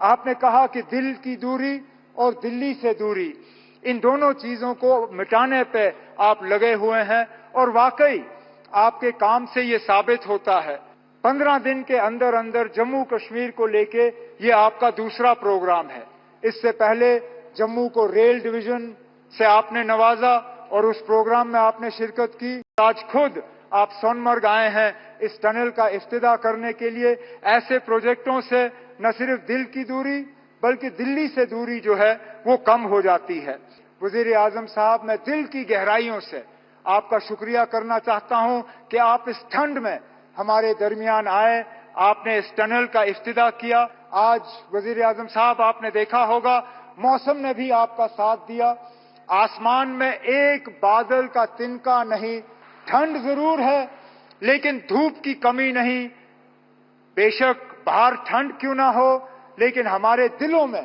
आपने कहा कि दिल की दूरी और दिल्ली से दूरी, इन दोनों चीजों को मिटाने पे आप लगे हुए हैं और वाकई आपके काम से ये साबित होता है। 15 दिन के अंदर अंदर जम्मू कश्मीर को लेके ये आपका दूसरा प्रोग्राम है। इससे पहले जम्मू को रेल डिवीजन से आपने नवाजा और उस प्रोग्राम में आपने शिरकत की। आज खुद आप सोनमर्ग आए हैं इस टनल का इफ्तिताह करने के लिए। ऐसे प्रोजेक्टों से न सिर्फ दिल की दूरी बल्कि दिल्ली से दूरी जो है वो कम हो जाती है। वजीर आजम साहब, मैं दिल की गहराइयों से आपका शुक्रिया करना चाहता हूं कि आप इस ठंड में हमारे दरमियान आए, आपने इस टनल का इफ्तिताह किया। आज वजीर आजम साहब, आपने देखा होगा मौसम ने भी आपका साथ दिया। आसमान में एक बादल का तिनका नहीं। ठंड जरूर है लेकिन धूप की कमी नहीं। बेशक बाहर ठंड क्यों ना हो लेकिन हमारे दिलों में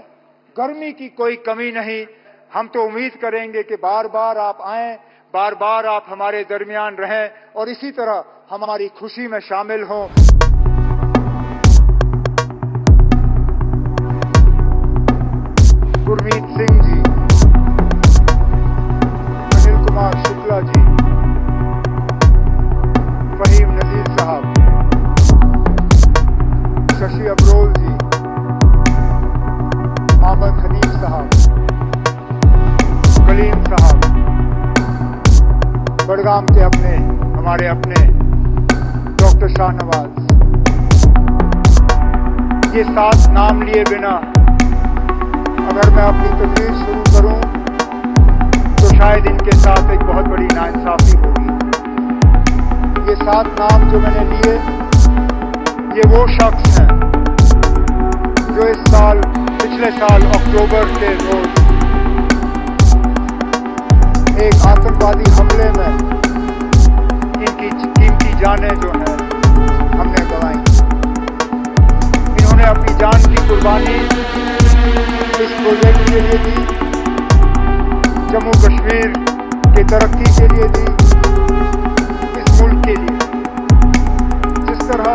गर्मी की कोई कमी नहीं। हम तो उम्मीद करेंगे कि बार बार आप आएं, बार बार आप हमारे दरमियान रहें और इसी तरह हमारी खुशी में शामिल हों। गुरमीत सिंह जी, अनिल कुमार शुक्ला जी, फहीम नजीर साहब, शशि अब्रोल जी, मोहम्मद हनीफ साहब, कलीम साहब, बड़गाम के अपने हमारे अपने डॉक्टर शाहनवाज, ये 7 नाम लिए बिना अगर मैं अपनी तकरीर शुरू करूं तो शायद इनके साथ एक बहुत बड़ी नाइंसाफी होगी। ये 7 नाम जो मैंने लिए, ये वो शख्स हैं जो इस साल, पिछले साल अक्टूबर के रोज एक आतंकवादी हमले में इनकी कीमती जानें जो हैं हमने गंवाई। इन्होंने अपनी जान की कुर्बानी इस प्रोजेक्ट के लिए दी, जम्मू कश्मीर की तरक्की के लिए दी, इस मुल्क के लिए। जिस तरह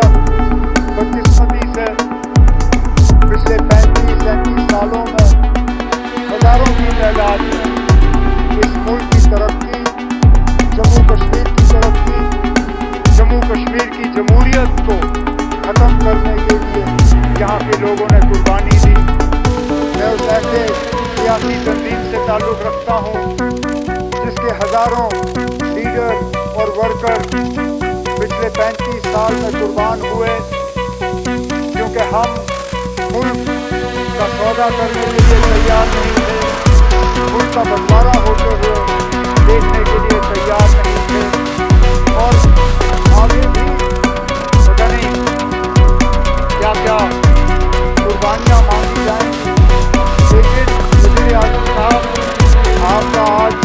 बदकिस्मती से पिछले 35-37 सालों में हजारों की तादाद में इस मुल्क की तरक्की, जम्मू कश्मीर की तरक्की, जम्मू कश्मीर की जमहूरियत को खत्म करने के लिए यहाँ के लोगों ने कुर्बानी दी। मैं उस ऐसे सियासी तंजीम से ताल्लुक़ रखता हूँ जिसके हजारों लीडर और वर्कर पिछले 35 साल में कुर्बान हुए, क्योंकि हम मुल्क का सौदा करने के लिए तैयार नहीं थे, मुल्क का बंटवारा होते हुए देखने के लिए तैयार नहीं थे और आगे भी पता नहीं क्या क्या कुर्बानियां मांगी जाएंगी। लेकिन वज़ीर आज़म साहब, आपका आज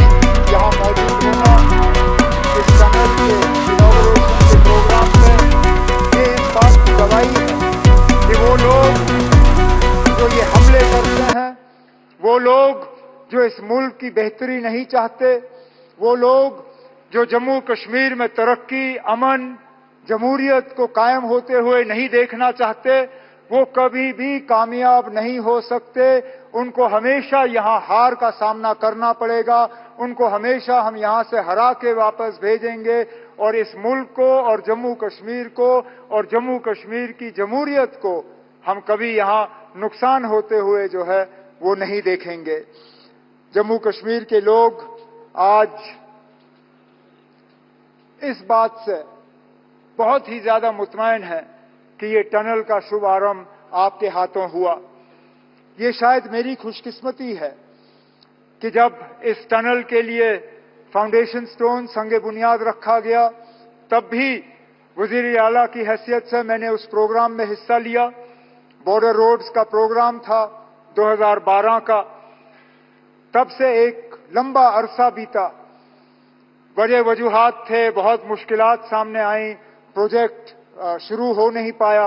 यहाँ मौजूद होना इस टनल के इनॉग्रेशन के प्रोग्राम में, ये इस बात की गवाही है कि वो लोग जो ये हमले करते हैं, वो लोग जो इस मुल्क की बेहतरी नहीं चाहते, वो लोग जो जम्मू कश्मीर में तरक्की, अमन, जमहूरियत को कायम होते हुए नहीं देखना चाहते, वो कभी भी कामयाब नहीं हो सकते। उनको हमेशा यहाँ हार का सामना करना पड़ेगा। उनको हमेशा हम यहाँ से हरा के वापस भेजेंगे और इस मुल्क को और जम्मू कश्मीर को और जम्मू कश्मीर की जमहूरियत को हम कभी यहाँ नुकसान होते हुए जो है वो नहीं देखेंगे। जम्मू कश्मीर के लोग आज इस बात से बहुत ही ज्यादा मुतमईन हैं कि ये टनल का शुभारंभ आपके हाथों हुआ। ये शायद मेरी खुशकिस्मती है कि जब इस टनल के लिए फाउंडेशन स्टोन संगे बुनियाद रखा गया, तब भी वजीर आला की हैसियत से मैंने उस प्रोग्राम में हिस्सा लिया। बॉर्डर रोड्स का प्रोग्राम था 2012 का। तब से एक लंबा अरसा बीता, बड़े वजूहात थे, बहुत मुश्किलात सामने आई, प्रोजेक्ट शुरू हो नहीं पाया।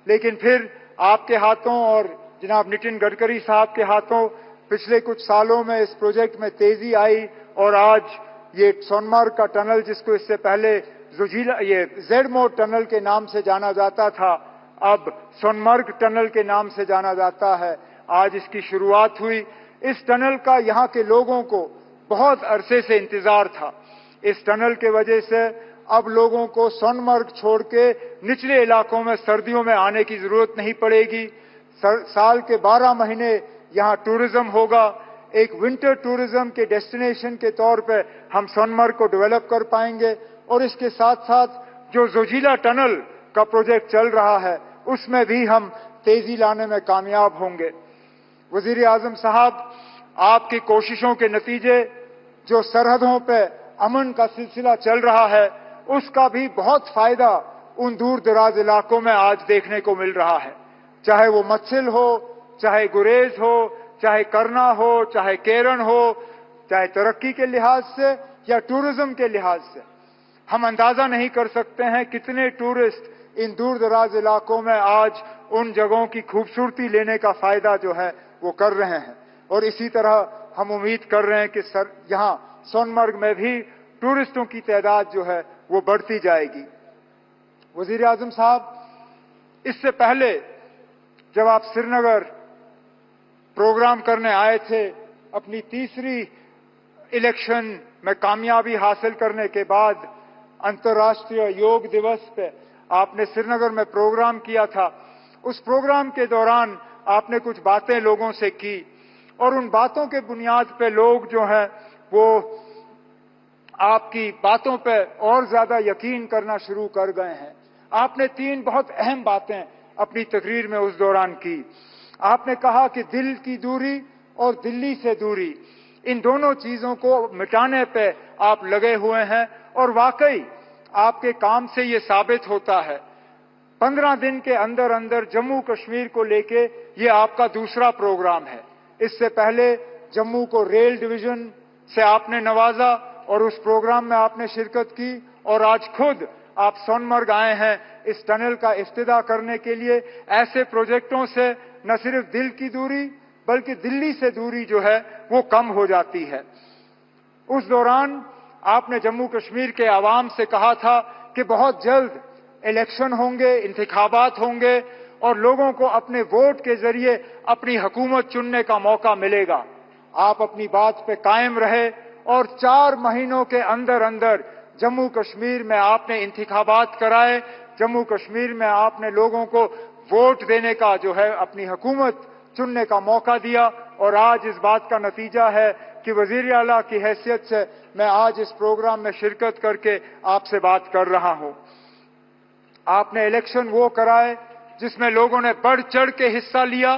लेकिन फिर आपके हाथों और जनाब नितिन गडकरी साहब के हाथों पिछले कुछ सालों में इस प्रोजेक्ट में तेजी आई और आज ये सोनमर्ग का टनल, जिसको इससे पहले जुजीला, ये जेड मोड टनल के नाम से जाना जाता था, अब सोनमर्ग टनल के नाम से जाना जाता है। आज इसकी शुरुआत हुई। इस टनल का यहाँ के लोगों को बहुत अरसे से इंतजार था। इस टनल के वजह से अब लोगों को सोनमर्ग छोड़ के निचले इलाकों में सर्दियों में आने की जरूरत नहीं पड़ेगी। साल के 12 महीने यहाँ टूरिज्म होगा। एक विंटर टूरिज्म के डेस्टिनेशन के तौर पे हम सोनमर्ग को डेवलप कर पाएंगे और इसके साथ साथ जो जोजिला टनल का प्रोजेक्ट चल रहा है उसमें भी हम तेजी लाने में कामयाब होंगे। वजीर आजम साहब, आपकी कोशिशों के नतीजे जो सरहदों पे अमन का सिलसिला चल रहा है उसका भी बहुत फायदा उन दूर दराज इलाकों में आज देखने को मिल रहा है। चाहे वो मत्सिल हो, चाहे गुरेज हो, चाहे करना हो, चाहे केरन हो, चाहे तरक्की के लिहाज से या टूरिज्म के लिहाज से। हम अंदाजा नहीं कर सकते हैं कितने टूरिस्ट इन दूर दराज इलाकों में आज उन जगहों की खूबसूरती लेने का फायदा जो है वो कर रहे हैं। और इसी तरह हम उम्मीद कर रहे हैं कि यहाँ सोनमर्ग में भी टूरिस्टों की तादाद जो है वो बढ़ती जाएगी। वजीर आजम साहब, इससे पहले जब आप श्रीनगर प्रोग्राम करने आए थे, अपनी तीसरी इलेक्शन में कामयाबी हासिल करने के बाद अंतर्राष्ट्रीय योग दिवस पे आपने श्रीनगर में प्रोग्राम किया था। उस प्रोग्राम के दौरान आपने कुछ बातें लोगों से की और उन बातों के बुनियाद पे लोग जो हैं वो आपकी बातों पे और ज्यादा यकीन करना शुरू कर गए हैं। आपने 3 बहुत अहम बातें अपनी तकरीर में उस दौरान की। आपने कहा कि दिल की दूरी और दिल्ली से दूरी, इन दोनों चीजों को मिटाने पे आप लगे हुए हैं और वाकई आपके काम से ये साबित होता है। 15 दिन के अंदर अंदर जम्मू कश्मीर को लेके ये आपका दूसरा प्रोग्राम है। इससे पहले जम्मू को रेल डिवीजन से आपने नवाजा और उस प्रोग्राम में आपने शिरकत की और आज खुद आप सोनमर्ग आए हैं इस टनल का इफ्तिदा करने के लिए। ऐसे प्रोजेक्टों से न सिर्फ दिल की दूरी बल्कि दिल्ली से दूरी जो है वो कम हो जाती है। उस दौरान आपने जम्मू कश्मीर के आवाम से कहा था कि बहुत जल्द इलेक्शन होंगे, इंतखाबात होंगे और लोगों को अपने वोट के जरिए अपनी हुकूमत चुनने का मौका मिलेगा। आप अपनी बात पे कायम रहे और 4 महीनों के अंदर अंदर जम्मू कश्मीर में आपने इंतखाबात कराए। जम्मू कश्मीर में आपने लोगों को वोट देने का जो है अपनी हुकूमत चुनने का मौका दिया और आज इस बात का नतीजा है कि वजीर आला की हैसियत से मैं आज इस प्रोग्राम में शिरकत करके आपसे बात कर रहा हूं। आपने इलेक्शन वो कराए जिसमें लोगों ने बढ़ चढ़ के हिस्सा लिया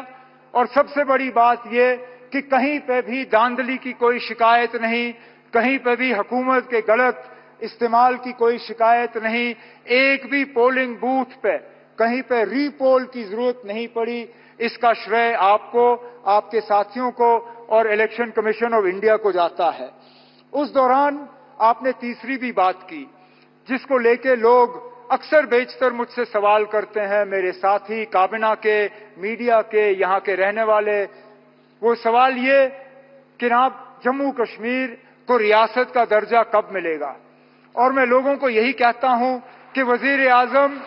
और सबसे बड़ी बात ये कि कहीं पे भी धांधली की कोई शिकायत नहीं, कहीं पे भी हुकूमत के गलत इस्तेमाल की कोई शिकायत नहीं। एक भी पोलिंग बूथ पे कहीं पे रीपोल की जरूरत नहीं पड़ी। इसका श्रेय आपको, आपके साथियों को और इलेक्शन कमीशन ऑफ इंडिया को जाता है। उस दौरान आपने तीसरी भी बात की जिसको लेके लोग अक्सर बेशतर मुझसे सवाल करते हैं, मेरे साथी काबिना के, मीडिया के, यहाँ के रहने वाले। वो सवाल ये कि जनाब जम्मू कश्मीर को रियासत का दर्जा कब मिलेगा? और मैं लोगों को यही कहता हूं कि वजीर आजम,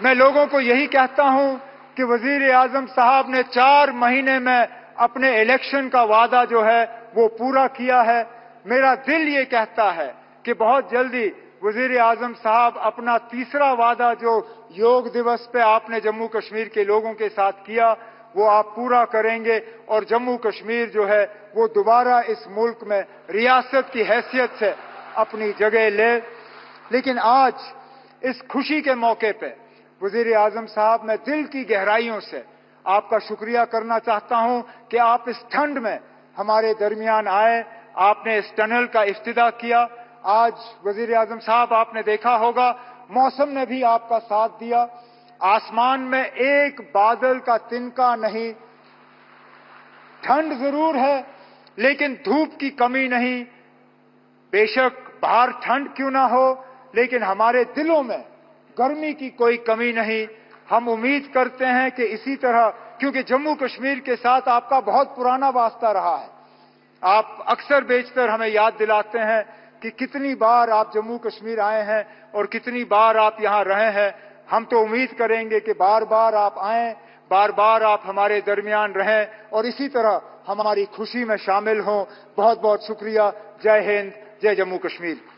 मैं लोगों को यही कहता हूं कि वजीर आजम साहब ने 4 महीने में अपने इलेक्शन का वादा जो है वो पूरा किया है। मेरा दिल ये कहता है कि बहुत जल्दी वजीर आजम साहब अपना तीसरा वादा जो योग दिवस पे आपने जम्मू कश्मीर के लोगों के साथ किया वो आप पूरा करेंगे और जम्मू कश्मीर जो है वो दोबारा इस मुल्क में रियासत की हैसियत से अपनी जगह ले। लेकिन आज इस खुशी के मौके पे वजीर आजम साहब, मैं दिल की गहराइयों से आपका शुक्रिया करना चाहता हूं कि आप इस ठंड में हमारे दरमियान आए, आपने इस टनल का इफ्तिदा किया। आज वजीर आजम साहब आपने देखा होगा मौसम ने भी आपका साथ दिया। आसमान में एक बादल का तिनका नहीं। ठंड जरूर है लेकिन धूप की कमी नहीं। बेशक बाहर ठंड क्यों ना हो लेकिन हमारे दिलों में गर्मी की कोई कमी नहीं। हम उम्मीद करते हैं कि इसी तरह, क्योंकि जम्मू कश्मीर के साथ आपका बहुत पुराना वास्ता रहा है। आप अक्सर बेशतर हमें याद दिलाते हैं कि कितनी बार आप जम्मू कश्मीर आए हैं और कितनी बार आप यहां रहे हैं। ہم تو امید کریں گے کہ بار بار آپ آئیں، بار بار آپ ہمارے درمیان رہیں اور اسی طرح ہماری خوشی میں شامل ہوں۔ بہت بہت شکریہ۔ جے ہند، جے جموں کشمیر۔